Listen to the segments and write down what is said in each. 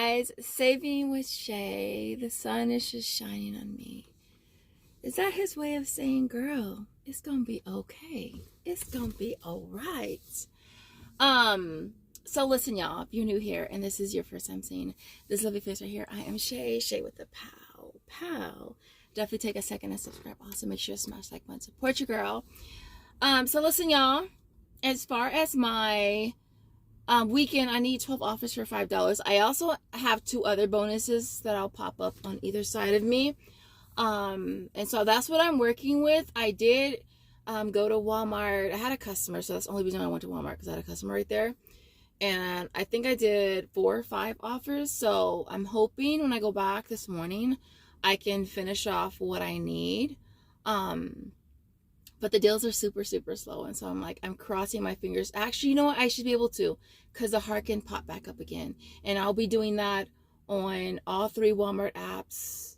guys, Saving with Shay. The sun is just shining on me. Is that his way of saying, girl, it's gonna be okay. It's gonna be all right. So listen, y'all, if you're new here and this is your first time seeing this lovely face right here, I am Shay with the pow. Definitely take a second and subscribe. Also, make sure to smash like button. Support your girl. So listen, y'all, as far as my weekend, I need 12 offers for $5. I also have 2 other bonuses that I'll pop up on either side of me. And so that's what I'm working with. I did go to Walmart. I had a customer, so that's the only reason I went to Walmart, because I had a customer right there. And I think I did 4 or 5 offers. So I'm hoping when I go back this morning, I can finish off what I need. But the deals are super slow, and so I'm crossing my fingers. Actually, you know what? I should be able to, because the heart can pop back up again. And I'll be doing that on all 3 Walmart apps,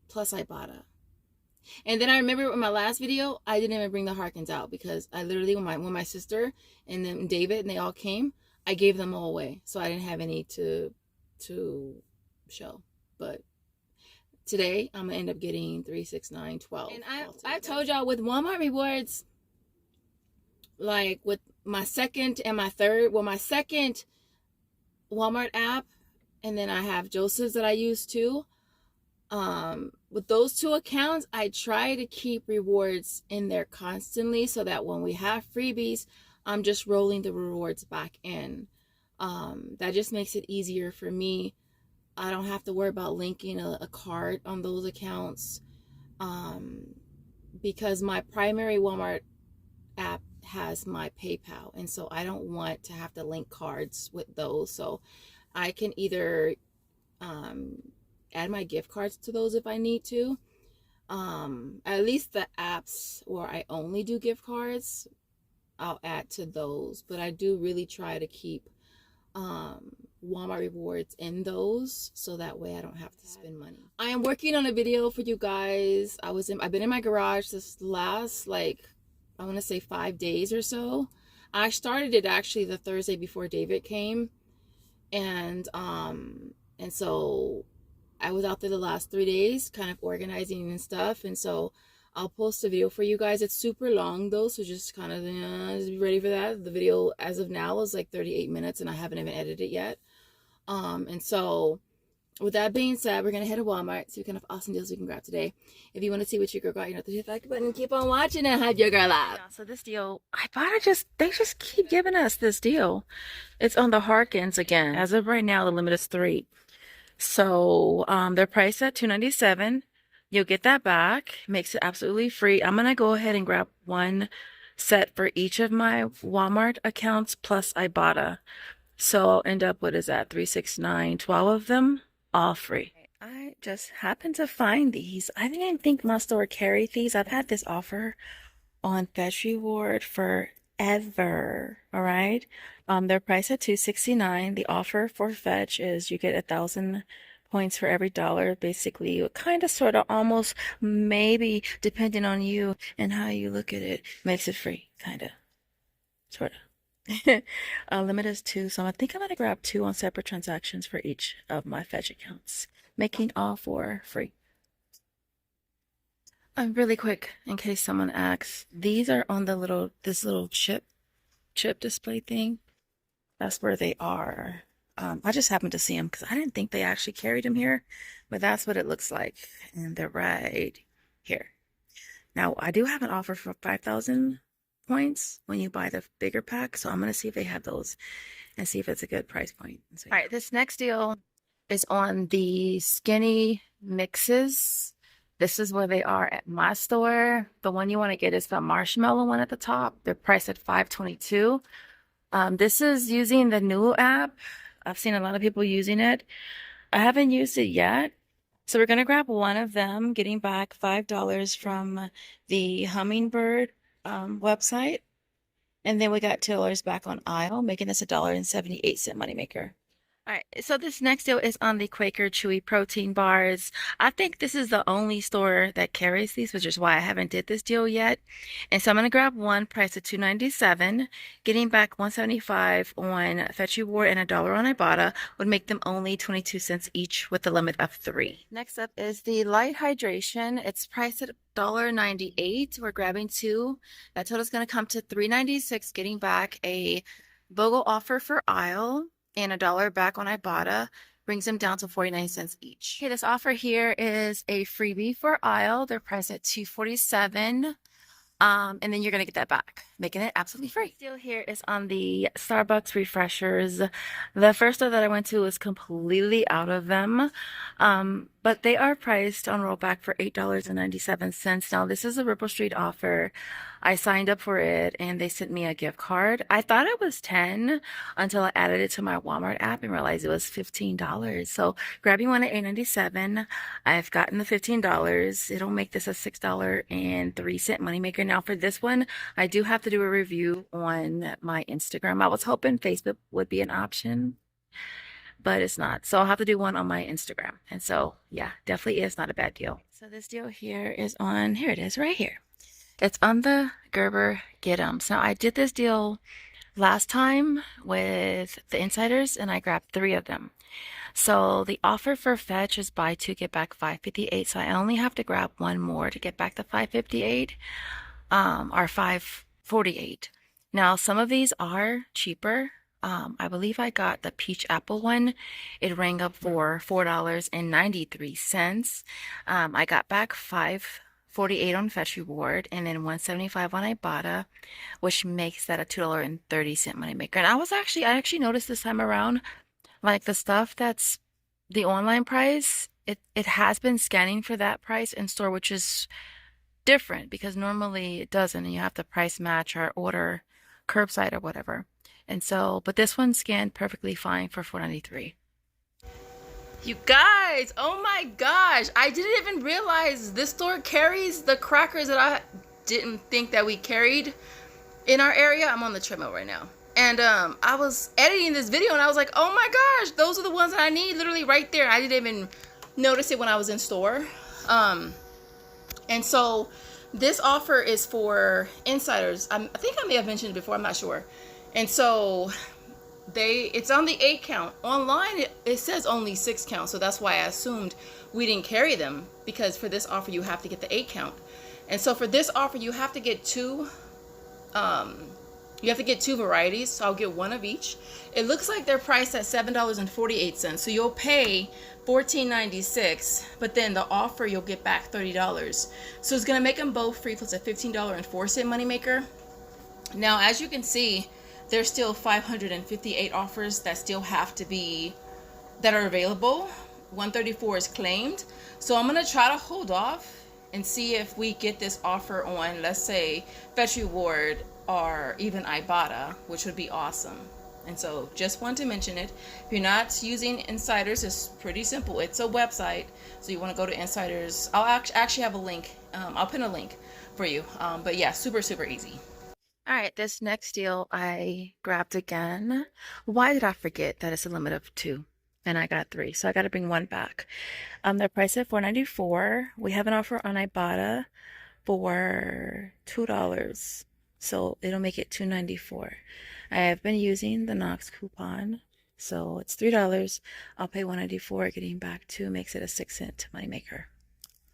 plus Ibotta. And then I remember in my last video, I didn't even bring the Harkins out, because I literally, when my sister and then David and they all came, I gave them all away. So I didn't have any to show. But today, I'm going to end up getting 3, 6, 9, 12. And I've told y'all, with Walmart rewards, like with my second and my third, well, my second Walmart app, and then I have Joseph's that I use too. With those 2 accounts, I try to keep rewards in there constantly, so that when we have freebies, I'm just rolling the rewards back in. That just makes it easier for me. I don't have to worry about linking a card on those accounts, because my primary Walmart app has my PayPal, and so I don't want to have to link cards with those. So I can either add my gift cards to those if I need to. At least the apps where I only do gift cards, I'll add to those. But I do really try to keep Walmart rewards in those, so that way I don't have to spend money. I am working on a video for you guys. I've been in my garage this last, I want to say 5 days or so. I started it actually the Thursday before David came, and so I was out there the last 3 days kind of organizing and stuff, and so I'll post a video for you guys. It's super long though, so just kind of just be ready for that. The video as of now is like 38 minutes, and I haven't even edited it yet. And so with that being said, we're gonna head to Walmart, see what kind of awesome deals we can grab today. If you want to see what your girl got, you know, hit the like button, keep on watching, and hype your girl out. Yeah, so this deal, they just keep giving us this deal. It's on the Harkins again. As of right now, the limit is 3. So they're priced at $2.97. You'll get that back. Makes it absolutely free. I'm gonna go ahead and grab 1 set for each of my Walmart accounts plus Ibotta. So I'll end up, what is that, 3, 6, 9, 12 of them, all free. I just happened to find these. I didn't think my store carried these. I've had this offer on Fetch Reward forever. All right. They're priced at $2.69. The offer for Fetch is you get 1,000 points for every $1. Basically, kind of, sort of, almost, maybe, depending on you and how you look at it, makes it free. Kind of, sort of. Limit is 2, so I think I'm gonna grab 2 on separate transactions for each of my Fetch accounts, making all 4 free. Really quick, in case someone asks, these are on this little chip display thing. That's where they are. I just happened to see them because I didn't think they actually carried them here, but that's what it looks like, and they're right here. Now, I do have an offer for 5,000 points when you buy the bigger pack, so I'm going to see if they have those and see if it's a good price point. So, all right, this next deal is on the skinny mixes. This is where they are at my store. The one you want to get is the marshmallow one at the top. They're priced at $5.22. This is using the new app. I've seen a lot of people using it. I haven't used it yet. So we're going to grab 1 of them, getting back $5 from the Hummingbird website. And then we got $2 back on aisle, making this $1.78 moneymaker. All right, so this next deal is on the Quaker Chewy protein bars. I think this is the only store that carries these, which is why I haven't did this deal yet. And so I'm gonna grab one price of $2.97, getting back $1.75 on Fetch Reward and $1 on Ibotta would make them only 22 cents each with a limit of 3. Next up is the Light Hydration. It's priced at $1.98. We're grabbing 2. That total is gonna come to $3.96, getting back a BOGO offer for aisle and $1 back on Ibotta brings them down to 49 cents each. Okay, this offer here is a freebie for aisle. They're priced at $2.47. And then you're gonna get that back, making it absolutely free. Deal here is on the Starbucks refreshers. The first store that I went to was completely out of them, but they are priced on rollback for $8.97. Now this is a Ripple Street offer. I signed up for it and they sent me a gift card. I thought it was 10 until I added it to my Walmart app and realized it was $15. So grabbing one at $8.97, I've gotten the $15. It'll make this a $6.03 moneymaker. Now for this one, I do have to do a review on my Instagram. I was hoping Facebook would be an option, but it's not. So I'll have to do one on my Instagram. And so, yeah, definitely is not a bad deal. So this deal here is on, here it is right here. It's on the Gerber Get'ems. Now I did this deal last time with the insiders and I grabbed 3 of them. So the offer for Fetch is buy 2 get back $5.58. So I only have to grab 1 more to get back the $5.58 or $5.48. Now some of these are cheaper. I believe I got the peach apple one. It rang up for $4.93. I got back $5.48 on Fetch Reward and then $1.75 on Ibotta, which makes that a $2.30 moneymaker. And I actually noticed this time around, like the stuff that's the online price, it has been scanning for that price in store, which is different because normally it doesn't and you have to price match or order curbside or whatever. And so, but this one scanned perfectly fine for $4.93. You guys, oh my gosh, I didn't even realize this store carries the crackers that I didn't think that we carried in our area. I'm on the treadmill right now. And I was editing this video and I was like, oh my gosh, those are the ones that I need literally right there. I didn't even notice it when I was in store. And so this offer is for insiders. I think I may have mentioned it before, I'm not sure. And so it's on the 8 count. Online it says only 6 count, so that's why I assumed we didn't carry them, because for this offer you have to get the 8 count. And so for this offer you have to get 2 varieties, so I'll get 1 of each. It looks like they're priced at $7.48, so you'll pay $14.96, but then the offer you'll get back $30. So it's gonna make them both free plus a $15.04 moneymaker. Now as you can see, there's still 558 offers that still have to be, that are available. 134 is claimed. So I'm gonna try to hold off and see if we get this offer on, let's say, Fetch Reward or even Ibotta, which would be awesome. And so just want to mention it. If you're not using Insiders, it's pretty simple. It's a website. So you want to go to Insiders. I'll actually have a link. I'll pin a link for you. But yeah, super, super easy. All right, this next deal I grabbed again. Why did I forget that it's a limit of 2? And I got 3, so I got to bring 1 back. They're priced at $4.94. We have an offer on Ibotta for $2, so it'll make it $2.94. I have been using the Knox coupon, so it's $3. I'll pay $1.94. Getting back 2 makes it a 6-cent moneymaker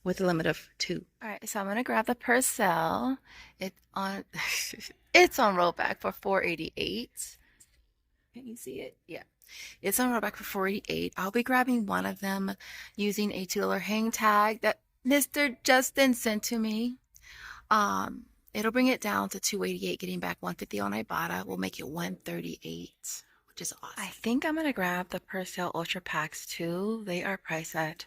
with a limit of 2. All right, so I'm gonna grab the Purcell. It's on rollback for $4.88. Can you see it? Yeah. It's on rollback for $4.88. I'll be grabbing 1 of them using a $2 hang tag that Mr. Justin sent to me. It'll bring it down to $2.88, getting back $1.50 on Ibotta. We'll make it $1.38, which is awesome. I think I'm gonna grab the Purcell Ultra Packs too. They are priced at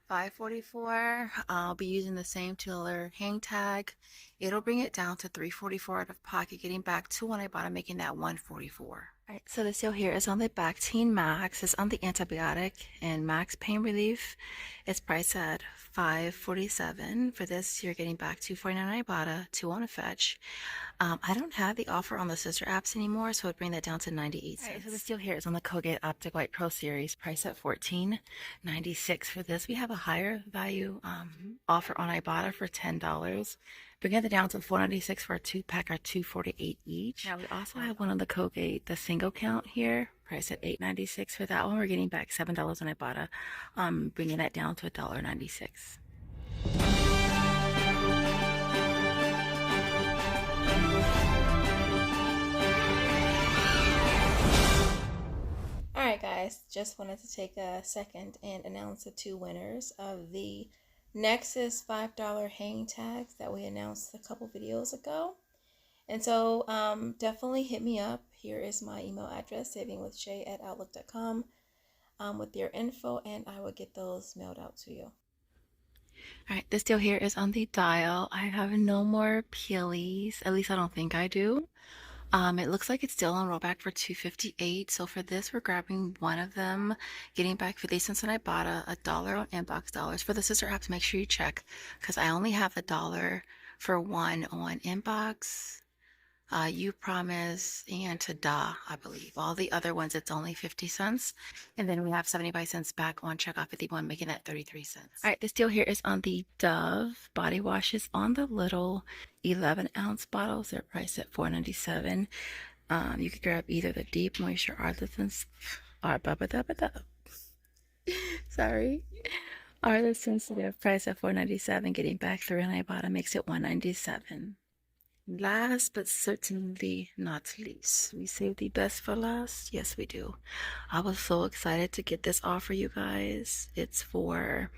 $5.44. I'll be using the same $2 hang tag. It'll bring it down to $3.44 out of pocket, getting back 2 on Ibotta, making that $1.44. Alright, so this deal here is on the Bactine Max. It's on the antibiotic and max pain relief. It's priced at $5.47. For this, you're getting back $2.49 on Ibotta, 2 on a fetch. I don't have the offer on the sister apps anymore, so I'd bring that down to 98 cents. Alright, so this deal here is on the Colgate Optic White Pro Series, priced at $14.96. For this, we have a higher value offer on Ibotta for $10. Bringing it down to $4.96 for a 2-pack or $2.48 each. Now we also have one on the Colgate, the single count here, priced at $8.96. For that one, we're getting back $7 on Ibotta, bringing that down to $1.96. Alright guys, just wanted to take a second and announce the 2 winners of the Nexus $5 hang tags that we announced a couple videos ago. And so definitely hit me up. Here is my email address, savingwithshay@outlook.com, with your info, and I will get those mailed out to you. Alright, this deal here is on the dial. I have no more peelies, at least I don't think I do. It looks like it's still on rollback for $2.58. So for this, we're grabbing one of them, getting back 50 cents on Ibotta, $1 on Inbox Dollars. For the sister apps, make sure you check, because I only have $1 for one on Inbox, Upromise, and Tada, I believe. All the other ones, it's only 50 cents. And then we have 75 cents back on checkout 51, making that 33 cents. All right, this deal here is on the Dove body washes on the little 11-ounce bottles. They're priced at $4.97. You could grab either the Deep Moisture sorry. Artist Sensitive, price at $4.97, getting back 3 on Ibotta makes it $1.97. Last but certainly not least, we save the best for last. Yes, we do. I was so excited to get this offer, you guys. It's for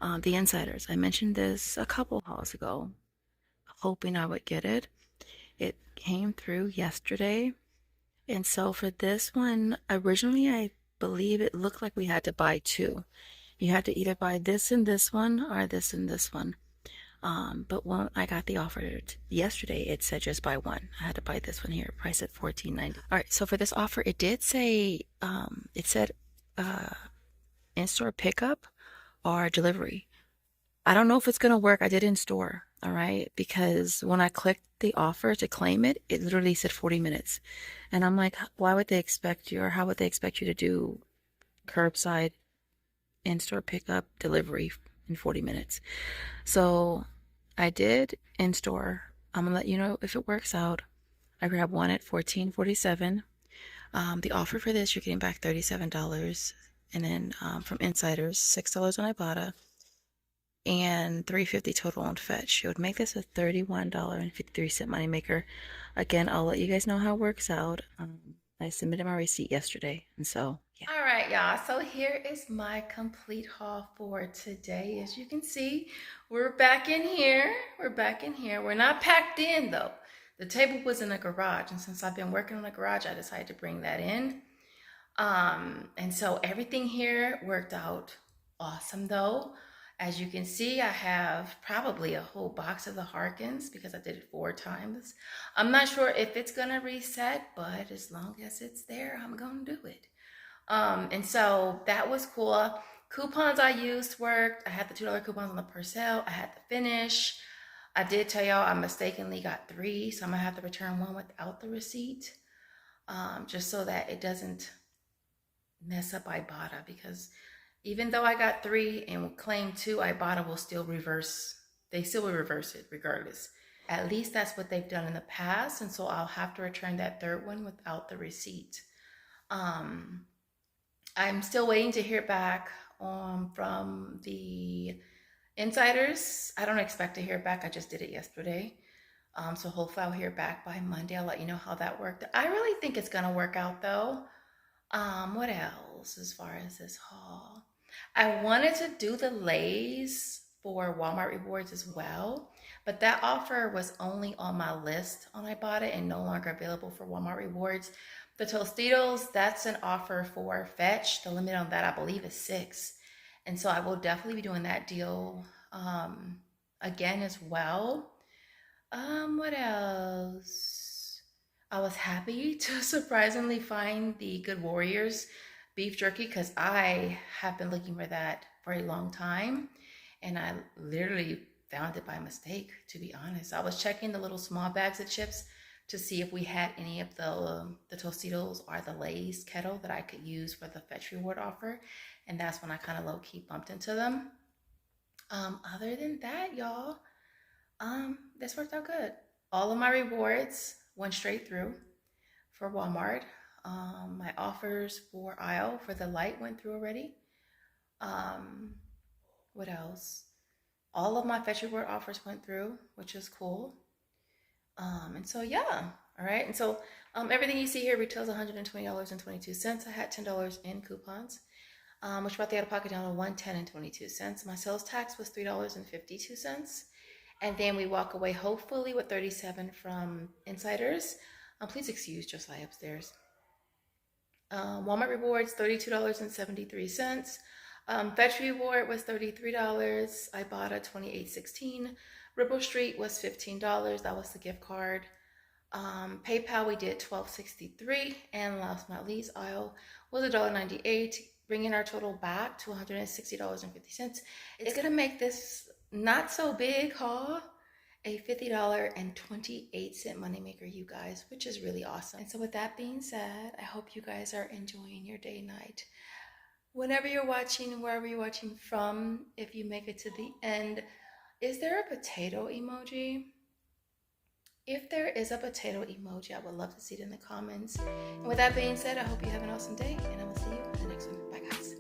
the insiders. I mentioned this a couple hauls ago, hoping I would get it. It came through yesterday. And so for this one, originally I believe it looked like we had to buy 2. You had to either buy this and this one or this and this one. But when I got the offer yesterday, it said just buy one. I had to buy this one here, price at $14.90. All right, so for this offer, it did say, it said in-store pickup or delivery. I don't know if it's gonna work. I did in store, all right, because when I clicked the offer to claim it, it literally said 40 minutes. And I'm like, why would they expect you, or how would they expect you to do curbside in-store pickup delivery in 40 minutes? So I did in store. I'm gonna let you know if it works out. I grabbed one at $14.47. The offer for this, you're getting back $37, and then from insiders, $6 on Ibotta, and $3.50 total on fetch. It would make this a $31.53 moneymaker. Again, I'll let you guys know how it works out. I submitted my receipt yesterday, and so yeah. All right, y'all, so here is my complete haul for today. As you can see, we're back in here. We're not packed in though. The table was in the garage, and since I've been working in the garage, I decided to bring that in. And so everything here worked out awesome though. As you can see, I have probably a whole box of the Harkins because I did it 4 times. I'm not sure if it's gonna reset, but as long as it's there, I'm gonna do it. And so that was cool. Coupons I used worked. I had the $2 coupons on the Purcell. I had the Finish. I did tell y'all I mistakenly got 3, so I'm gonna have to return 1 without the receipt, just so that it doesn't mess up Ibotta, because even though I got 3 and claim 2, Ibotta will still reverse. They still will reverse it regardless. At least that's what they've done in the past, and so I'll have to return that 3rd one without the receipt. I'm still waiting to hear back from the insiders. I don't expect to hear back. I just did it yesterday. So hopefully I'll hear back by Monday. I'll let you know how that worked. I really think it's gonna work out though. What else as far as this haul? I wanted to do the Lay's for Walmart rewards as well, but that offer was only on my list on Ibotta and no longer available for Walmart rewards. The Tostitos, that's an offer for Fetch. The limit on that, I believe, is 6. And so I will definitely be doing that deal again as well. What else? I was happy to surprisingly find the Good Warriors beef jerky because I have been looking for that for a long time, and I literally found it by mistake, to be honest. I was checking the little small bags of chips to see if we had any of the Tostitos or the Lay's kettle that I could use for the Fetch Reward offer, and that's when I kind of low-key bumped into them. Other than that, y'all, this worked out good. All of my rewards went straight through for Walmart. My offers for aisle for the light went through already. Um, what else? All of my Fetch Reward offers went through, which is cool. And so yeah, all right. And so everything you see here retails $120.22. I had $10 in coupons, which brought the out of pocket down to $110.22. My sales tax was $3.52. And then we walk away hopefully with 37 from insiders. Please excuse Josiah upstairs. Walmart rewards $32.73. Fetch reward was $33. Ibotta $28.16. Ripple Street was $15. That was the gift card. PayPal we did $12.63, and last but not least, aisle was $1.98, bringing our total back to $160.50. It's gonna make this not so big haul a $50.28 moneymaker, you guys, which is really awesome. And so with that being said, I hope you guys are enjoying your day night. Whenever you're watching, wherever you're watching from, if you make it to the end, is there a potato emoji? If there is a potato emoji, I would love to see it in the comments. And with that being said, I hope you have an awesome day, and I will see you in the next one. Bye, guys.